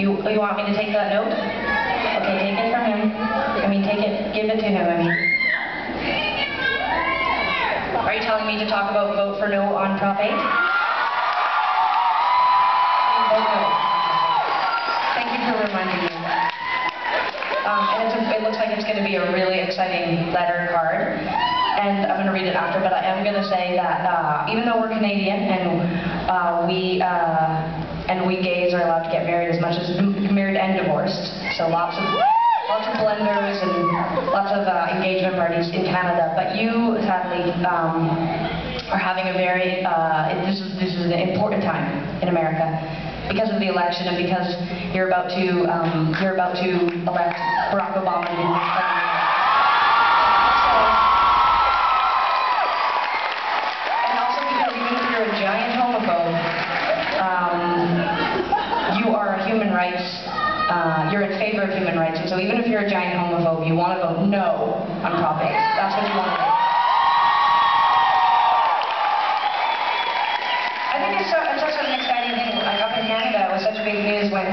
You want me to take that note? Okay, take it from him. Give it to him, Are you telling me to talk about vote for no on Prop 8? Vote no. Thank you for reminding me. And it looks like it's going to be a really exciting letter card. And I'm going to read it after, but I am going to say that even though we're Canadian and we gays are allowed to get married as much as married and divorced, so lots of blenders and lots of engagement parties in Canada. But you sadly are having a very this is an important time in America because of the election and because you're about to elect Barack Obama to be the next president. A giant homophobe, you are a human rights, you're in favor of human rights, and so even if you're a giant homophobe, you want to vote no on Prop 8. That's what you want to do. I think it's such an exciting thing. Like up in Canada, it was such big news when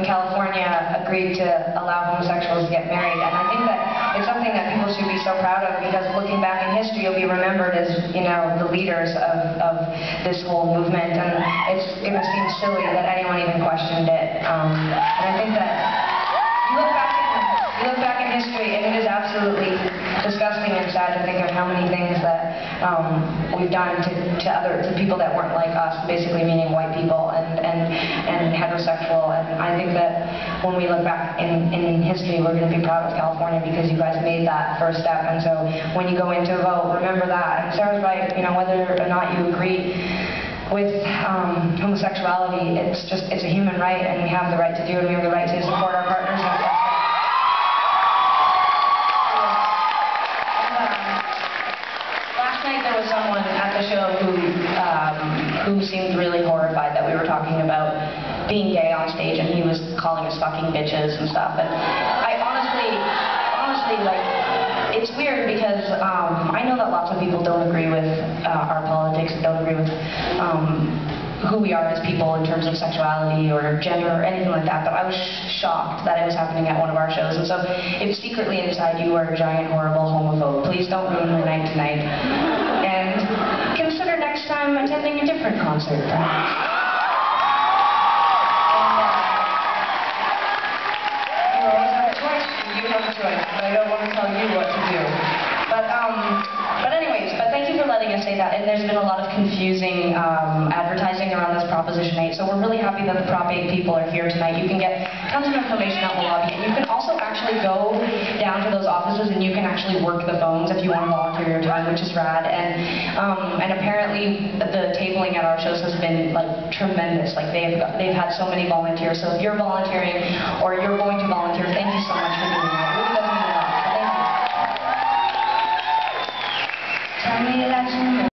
California agreed to allow homosexuals to get married, and I think that it's something that people should be so proud of, because looking back in history, you'll be remembered as, the leaders of this whole movement, and it would seem silly that anyone even questioned it. And I think that you look back in history, and it is absolutely disgusting and sad to think of how many things that we've done to people that weren't like us, basically meaning white people and heterosexual. And I think that when we look back in history, we're going to be proud of California because you guys made that first step. And so when you go into a vote, remember that. And Sarah's right, whether or not you agree with homosexuality, it's a human right, and we have the right to do it, and we have the right to support our partners. Last night there was someone at the show who seemed really horrified that we were talking about being gay on stage, and he was calling us fucking bitches and stuff. And I honestly, it's weird because I know that lots of people don't agree with our politics and don't agree with who we are as people in terms of sexuality or gender or anything like that, but I was shocked that it was happening at one of our shows. And so if secretly inside you are a giant horrible homophobe, please don't ruin my night tonight. And consider next time attending a different concert, perhaps. You always have a choice. You have a choice, but I don't want to tell you what to do. But thank you for letting us say that. And there's been a lot of confusing advertising around this Proposition 8, so we're really happy that the Prop 8 people are here tonight. You can get tons of information out in the lobby, and you can also actually go down to those offices and you can actually work the phones if you want to volunteer your time, which is rad. And apparently the tabling at our shows has been like tremendous. Like they've had so many volunteers. So if you're volunteering or you're going to volunteer, thank you so much for doing that. It really does mean a lot. So thank you. Tell me that's